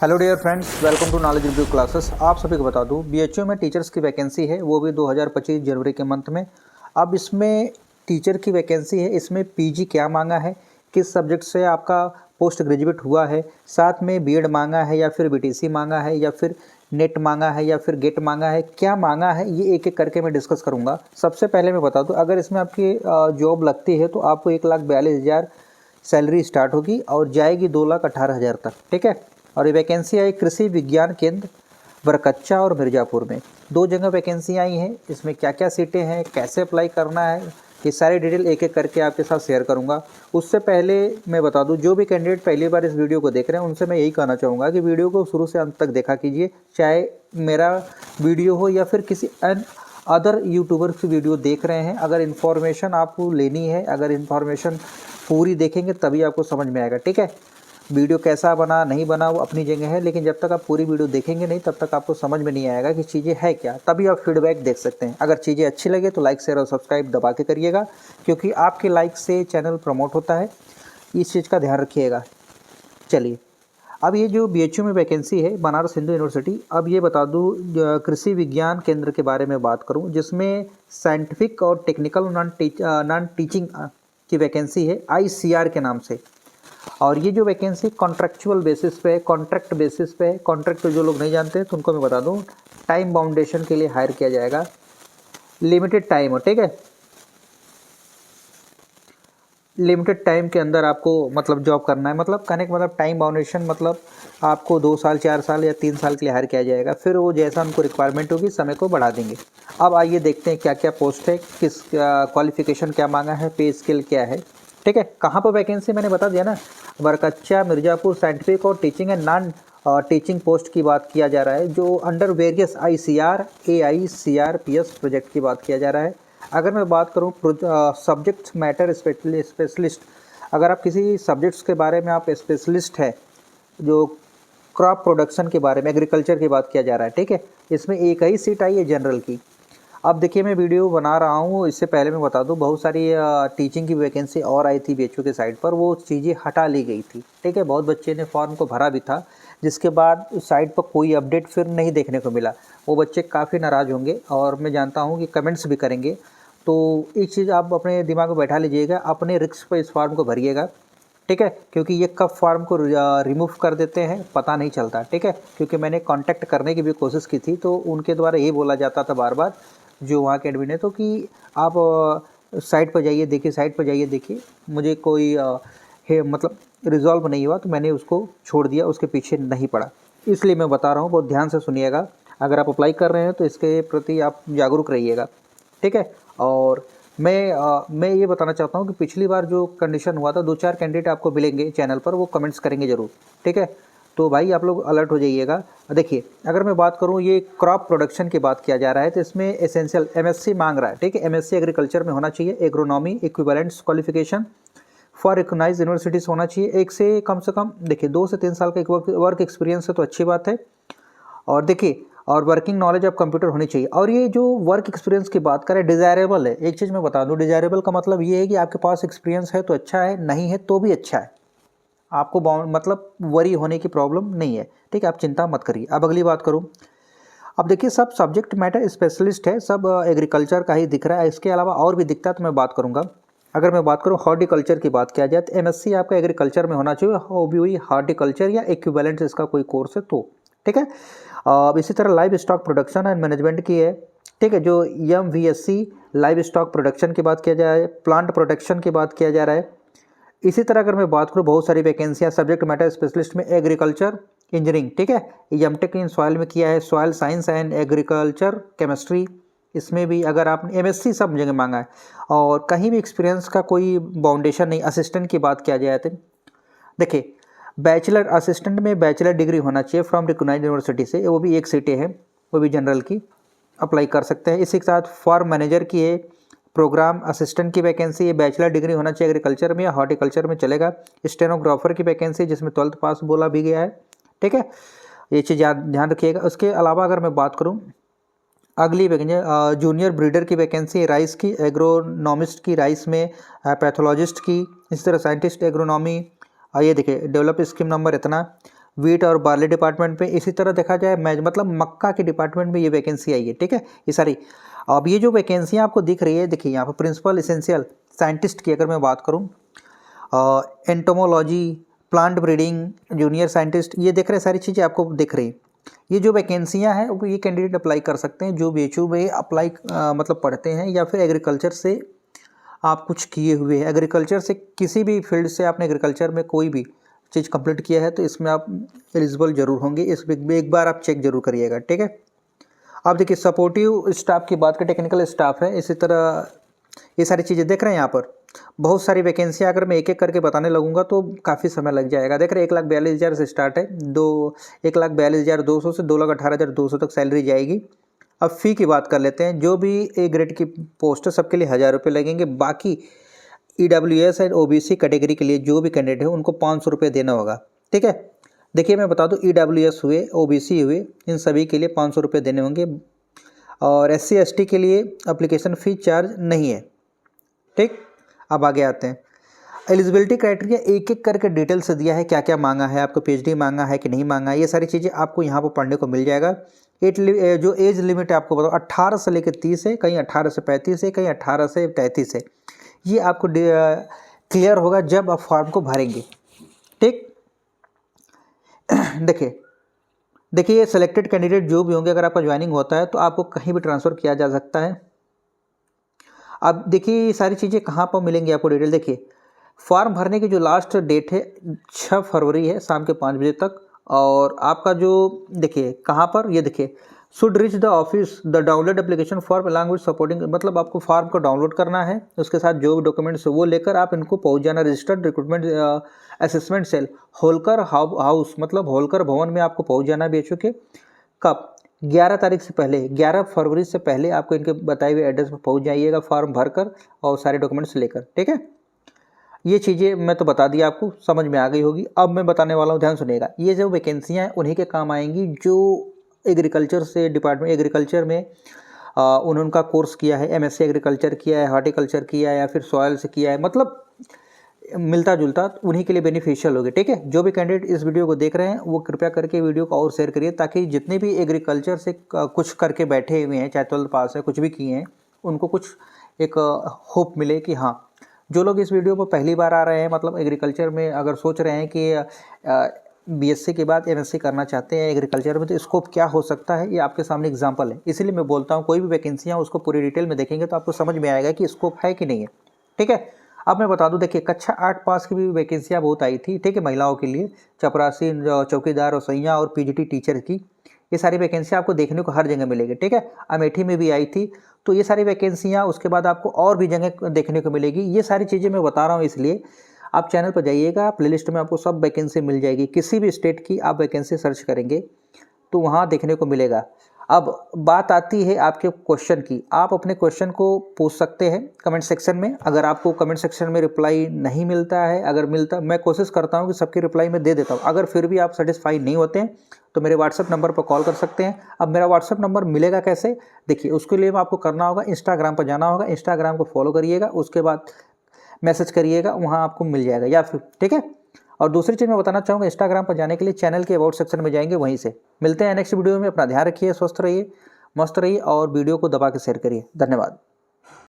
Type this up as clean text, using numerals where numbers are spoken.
Hello dear friends, welcome to knowledge review classes. आप सभी को बता दूं, बीएचयू में टीचर्स की वैकेंसी है, वो भी 2025 जनवरी के मंथ में। अब इसमें टीचर की वैकेंसी है, इसमें पीजी क्या मांगा है, किस सब्जेक्ट से आपका पोस्ट ग्रेजुएट हुआ है, साथ में बीएड मांगा है या फिर बीटीसी मांगा है या फिर नेट मांगा है या फिर गेट मांगा है, क्या मांगा है, ये एक एक करके मैं डिस्कस करूँगा। सबसे पहले मैं बता दूँ, अगर इसमें आपकी जॉब लगती है तो आपको 1,42,000 सैलरी स्टार्ट होगी और जाएगी 2,18,000 तक, ठीक है। और ये वैकेंसी आई कृषि विज्ञान केंद्र बरकच्चा और मिर्ज़ापुर में, दो जगह वैकेंसी आई हैं। इसमें क्या क्या सीटें हैं, कैसे अप्लाई करना है, ये सारी डिटेल एक एक करके आपके साथ शेयर करूंगा। उससे पहले मैं बता दूं, जो भी कैंडिडेट पहली बार इस वीडियो को देख रहे हैं उनसे मैं यही कहना चाहूँगा कि वीडियो को शुरू से अंत तक देखा कीजिए, चाहे मेरा वीडियो हो या फिर किसी अदर यूट्यूबर की वीडियो देख रहे हैं। अगर इन्फॉर्मेशन आपको लेनी है, अगर इन्फॉर्मेशन पूरी देखेंगे तभी आपको समझ में आएगा, ठीक है। वीडियो कैसा बना नहीं बना वो अपनी जगह है, लेकिन जब तक आप पूरी वीडियो देखेंगे नहीं तब तक आपको समझ में नहीं आएगा कि चीज़ें है क्या, तभी आप फीडबैक देख सकते हैं। अगर चीज़ें अच्छी लगे तो लाइक शेयर और सब्सक्राइब दबा के करिएगा, क्योंकि आपके लाइक से चैनल प्रमोट होता है, इस चीज़ का ध्यान रखिएगा। चलिए, अब ये जो बीएचयू में वैकेंसी है बनारस हिंदू यूनिवर्सिटी, अब ये बता दूँ कृषि विज्ञान केंद्र के बारे में बात करूँ, जिसमें साइंटिफिक और टेक्निकल नॉन टीचिंग की वैकेंसी है ICR के नाम से। और ये जो वैकेंसी कॉन्ट्रैक्चुअल बेसिस पे है, कॉन्ट्रैक्ट बेसिस पे है। कॉन्ट्रैक्ट जो लोग नहीं जानते तो उनको मैं बता दूं, टाइम बाउंडेशन के लिए हायर किया जाएगा, लिमिटेड टाइम हो, ठीक है। लिमिटेड टाइम के अंदर आपको मतलब जॉब करना है, मतलब कहने का मतलब टाइम बाउंडेशन मतलब आपको 2 साल 4 साल या 3 साल के लिए हायर किया जाएगा, फिर वो जैसा उनको रिक्वायरमेंट होगी समय को बढ़ा देंगे। अब आइए देखते हैं क्या क्या पोस्ट है, किस क्वालिफिकेशन क्या मांगा है, पे स्केल क्या है, ठीक है। कहाँ पर वैकेंसी मैंने बता दिया ना, बरकच्चा मिर्ज़ापुर साइंटिफिक और teaching and non teaching post की बात किया जा रहा है, जो under various ICR AICRPS project की बात किया जा रहा है। अगर मैं बात करूँ सब्जेक्ट मैटर स्पेशलिस्ट, अगर आप किसी सब्जेक्ट्स के बारे में आप स्पेशलिस्ट है, जो क्रॉप प्रोडक्शन के बारे में, एग्रीकल्चर की बात किया जा रहा है, ठीक है। इसमें एक ही सीट आई है जनरल की। अब देखिए, मैं वीडियो बना रहा हूँ, इससे पहले मैं बता दूँ बहुत सारी टीचिंग की वैकेंसी और आई थी बीएचयू के साइट पर, वो चीज़ें हटा ली गई थी, ठीक है। बहुत बच्चे ने फॉर्म को भरा भी था, जिसके बाद साइट पर कोई अपडेट फिर नहीं देखने को मिला। वो बच्चे काफ़ी नाराज़ होंगे और मैं जानता हूँ कि कमेंट्स भी करेंगे। तो एक चीज़ आप अपने दिमाग में बैठा लीजिएगा, अपने रिस्क पर इस फॉर्म को भरिएगा, ठीक है, क्योंकि ये कब फॉर्म को रिमूव कर देते हैं पता नहीं चलता, ठीक है। क्योंकि मैंने कांटेक्ट करने की भी कोशिश की थी, तो उनके द्वारा ये बोला जाता था बार बार, जो वहाँ के एडमिन है, तो कि आप साइट पर जाइए देखिए, साइट पर जाइए देखिए। मुझे कोई है मतलब रिजॉल्व नहीं हुआ, तो मैंने उसको छोड़ दिया, उसके पीछे नहीं पड़ा। इसलिए मैं बता रहा हूँ, बहुत ध्यान से सुनिएगा। अगर आप अप्लाई कर रहे हैं तो इसके प्रति आप जागरूक रहिएगा, ठीक है। और मैं ये बताना चाहता हूँ कि पिछली बार जो कंडीशन हुआ था, 2-4 कैंडिडेट आपको मिलेंगे चैनल पर, वो कमेंट्स करेंगे ज़रूर, ठीक है। तो भाई आप लोग अलर्ट हो जाइएगा। देखिए, अगर मैं बात करूँ, ये क्रॉप प्रोडक्शन की बात किया जा रहा है, तो इसमें एसेंशियल MSc मांग रहा है, ठीक है। MSc एग्रीकल्चर में होना चाहिए, agronomy equivalents qualification for recognize universities होना चाहिए, एक से कम देखिए 2 से 3 साल का वर्क एक्सपीरियंस है तो अच्छी बात है। और देखिए, और वर्किंग नॉलेज ऑफ कंप्यूटर होनी चाहिए। और ये जो वर्क एक्सपीरियंस की बात करें, डिज़ायरेबल है। एक चीज़ मैं बता दूं, डिज़ायरेबल का मतलब ये है कि आपके पास एक्सपीरियंस है तो अच्छा है, नहीं है तो भी अच्छा है, आपको मतलब वरी होने की प्रॉब्लम नहीं है, ठीक है। आप चिंता मत करिए। अब अगली बात करूं, अब देखिए, सब सब्जेक्ट मैटर स्पेशलिस्ट है, सब एग्रीकल्चर का ही दिख रहा है, इसके अलावा और भी दिखता है तो मैं बात करूंगा। अगर मैं बात करूं हॉर्टिकल्चर की बात किया जाए, तो MSc आपका एग्रीकल्चर में होना चाहिए, वो भी हुई हॉर्टिकल्चर या इक्विवेलेंट इसका कोई कोर्स है तो, ठीक है। अब इसी तरह live stock production and management की है, ठीक है, जो MVSC लाइव स्टॉक प्रोडक्शन की बात किया जाए, प्लांट प्रोटेक्शन की बात किया जा रहा है। इसी तरह अगर मैं बात करूँ, बहुत सारी वैकेंसियाँ सब्जेक्ट मैटर स्पेशलिस्ट में, एग्रीकल्चर इंजीनियरिंग, ठीक है, एमटेक इन सॉइल में किया है, soil science and agriculture chemistry, इसमें भी अगर आपने MSc सब जगह मांगा है, और कहीं भी एक्सपीरियंस का कोई बाउंडेशन नहीं। असिस्टेंट की बात किया जाए तो देखिए, बैचलर असिस्टेंट में बैचलर डिग्री होना चाहिए फ्रॉम रिकॉग्नाइज्ड यूनिवर्सिटी से, वो भी एक सीटें हैं, वो भी जनरल की, अप्लाई कर सकते हैं। इसी के साथ फॉर्म मैनेजर की है, प्रोग्राम असिस्टेंट की वैकेंसी है, बैचलर डिग्री होना चाहिए, एग्रीकल्चर में या हॉर्टिकल्चर में चलेगा। स्टेनोग्राफर की वैकेंसी, जिसमें 12th पास बोला भी गया है, ठीक है, ये चीज़ ध्यान रखिएगा। उसके अलावा अगर मैं बात करूँ, अगली वैकेंसी जूनियर ब्रीडर की वैकेंसी, राइस की, एग्रोनॉमिस्ट की राइस में, पैथोलॉजिस्ट की, इसी तरह साइंटिस्ट एग्रोनॉमी। ये देखिए, डेवलप स्कीम नंबर इतना, वीट और बार्ली डिपार्टमेंट में। इसी तरह देखा जाए मतलब मक्का के डिपार्टमेंट में ये वैकेंसी आई है, ठीक है। ये सारी अब ये जो वैकेंसियाँ आपको दिख रही है, देखिए यहाँ पर प्रिंसिपल एसेंशियल साइंटिस्ट की अगर मैं बात करूँ, entomology, plant breeding, junior scientist, ये देख रहे हैं सारी चीज़ें आपको दिख रही। ये जो वैकेंसियाँ हैं वो ये कैंडिडेट अप्लाई कर सकते हैं जो BHU में अप्लाई मतलब पढ़ते हैं या फिर एग्रीकल्चर से आप कुछ किए हुए हैं, एग्रीकल्चर से किसी भी फील्ड से आपने एग्रीकल्चर में कोई भी चीज़ कंप्लीट किया है तो इसमें आप एलिजिबल जरूर होंगे। इस एक बार आप चेक जरूर करिएगा, ठीक है। अब देखिए सपोर्टिव स्टाफ की बात करें, टेक्निकल स्टाफ है, इसी तरह ये सारी चीज़ें देख रहे हैं। यहाँ पर बहुत सारी वैकेंसियाँ अगर मैं एक एक करके बताने लगूंगा तो काफ़ी समय लग जाएगा। देख रहे हैं 1,42,000 से स्टार्ट है, 1,42,200 से 2,18,200 तक सैलरी जाएगी। अब फ़ी की बात कर लेते हैं। जो भी ए ग्रेड की पोस्ट है सबके लिए 1,000 रुपये लगेंगे। बाकी EWS एंड OBC कैटेगरी के लिए जो भी कैंडिडेट है उनको 500 रुपये देना होगा, ठीक है। देखिए मैं बता दूं, EWS हुए, OBC हुए, इन सभी के लिए 500 रुपये देने होंगे। और SC ST के लिए एप्लीकेशन फ़ी चार्ज नहीं है, ठीक। अब आगे आते हैं, एलिजिबिलिटी क्राइटेरिया एक एक करके डिटेल से दिया है, क्या क्या मांगा है, आपको PhD मांगा है कि नहीं मांगा है, ये सारी चीज़ें आपको यहाँ पर पढ़ने को मिल जाएगा। जो एज लिमिट है आपको बताओ 18 से लेकर 30 है, कहीं 18 से 35 है, कहीं 18 से 33 है। ये आपको क्लियर होगा जब आप फॉर्म को भरेंगे, ठीक। देखिए ये सिलेक्टेड कैंडिडेट जो भी होंगे, अगर आपका ज्वाइनिंग होता है तो आपको कहीं भी ट्रांसफ़र किया जा सकता है। अब देखिए ये सारी चीज़ें कहाँ पर मिलेंगी आपको डिटेल। देखिए फॉर्म भरने की जो लास्ट डेट है 6 फरवरी है शाम के 5 बजे तक। और आपका जो देखिए कहाँ पर, ये देखिए should reach the office the download application form along with supporting, मतलब आपको फॉर्म को डाउनलोड करना है, उसके साथ जो भी डॉक्यूमेंट्स वो लेकर आप इनको पहुंच जाना। Registered recruitment assessment cell Holkar house, मतलब होलकर भवन में आपको पहुंच जाना BHU के। कब? 11 तारीख से पहले, 11 फरवरी से पहले आपको इनके बताए हुए एड्रेस पर पहुंच जाइएगा फॉर्म भरकर और सारे डॉक्यूमेंट्स लेकर, ठीक है। ये चीज़ें मैं तो बता दिया, आपको समझ में आ गई होगी। अब मैं बताने वाला हूँ, ध्यान सुनिएगा। ये जो वैकेंसियाँ हैं उन्हीं के काम आएंगी जो एग्रीकल्चर से डिपार्टमेंट, एग्रीकल्चर में उन्होंने उनका कोर्स किया है, MSc एग्रीकल्चर किया है, हॉर्टिकल्चर किया है या फिर सॉयल से किया है, मतलब मिलता जुलता, उन्हीं के लिए बेनिफिशियल होगी, ठीक है। जो भी कैंडिडेट इस वीडियो को देख रहे हैं वो कृपया करके वीडियो को और शेयर करिए, ताकि जितने भी एग्रीकल्चर से कुछ करके बैठे हुए हैं, चाहे 12th पास है, कुछ भी किए हैं, उनको कुछ एक होप मिले कि हाँ, जो लोग इस वीडियो पर पहली बार आ रहे हैं, मतलब एग्रीकल्चर में अगर सोच रहे हैं कि BSc के बाद MSc करना चाहते हैं एग्रीकल्चर में, तो स्कोप क्या हो सकता है, ये आपके सामने एग्जांपल है। इसीलिए मैं बोलता हूँ कोई भी वैकेंसियाँ उसको पूरी डिटेल में देखेंगे तो आपको समझ में आएगा कि स्कोप है कि नहीं है, ठीक है। अब मैं बता दूं, देखिए कक्षा 8 पास की भी वैकेंसियाँ बहुत आई थी, ठीक है, महिलाओं के लिए, चपरासी, चौकीदार, रसोइया और PGT टीचर की। ये सारी वैकेंसियाँ आपको देखने को हर जगह मिलेगी, ठीक है। अमेठी में भी आई थी, तो ये सारी वैकेंसियाँ उसके बाद आपको और भी जगह देखने को मिलेगी। ये सारी चीज़ें मैं बता रहा हूँ इसलिए आप चैनल पर जाइएगा, प्लेलिस्ट में आपको सब वैकेंसी मिल जाएगी। किसी भी स्टेट की आप वैकेंसी सर्च करेंगे तो वहाँ देखने को मिलेगा। अब बात आती है आपके क्वेश्चन की, आप अपने क्वेश्चन को पूछ सकते हैं कमेंट सेक्शन में। अगर आपको कमेंट सेक्शन में रिप्लाई नहीं मिलता है, अगर मिलता, मैं कोशिश करता हूं कि सबकी रिप्लाई मैं दे देता हूं। अगर फिर भी आप सेटिस्फाई नहीं होते हैं तो मेरे व्हाट्सएप नंबर पर कॉल कर सकते हैं। अब मेरा व्हाट्सएप नंबर मिलेगा कैसे, देखिए उसके लिए आपको करना होगा, इंस्टाग्राम पर जाना होगा, इंस्टाग्राम को फॉलो करिएगा, उसके बाद मैसेज करिएगा, वहाँ आपको मिल जाएगा, या फिर ठीक है। और दूसरी चीज़ मैं बताना चाहूँगा, इंस्टाग्राम पर जाने के लिए चैनल के अबाउट सेक्शन में जाएंगे, वहीं से मिलते हैं नेक्स्ट वीडियो में। अपना ध्यान रखिए, स्वस्थ रहिए, मस्त रहिए और वीडियो को दबा के शेयर करिए। धन्यवाद।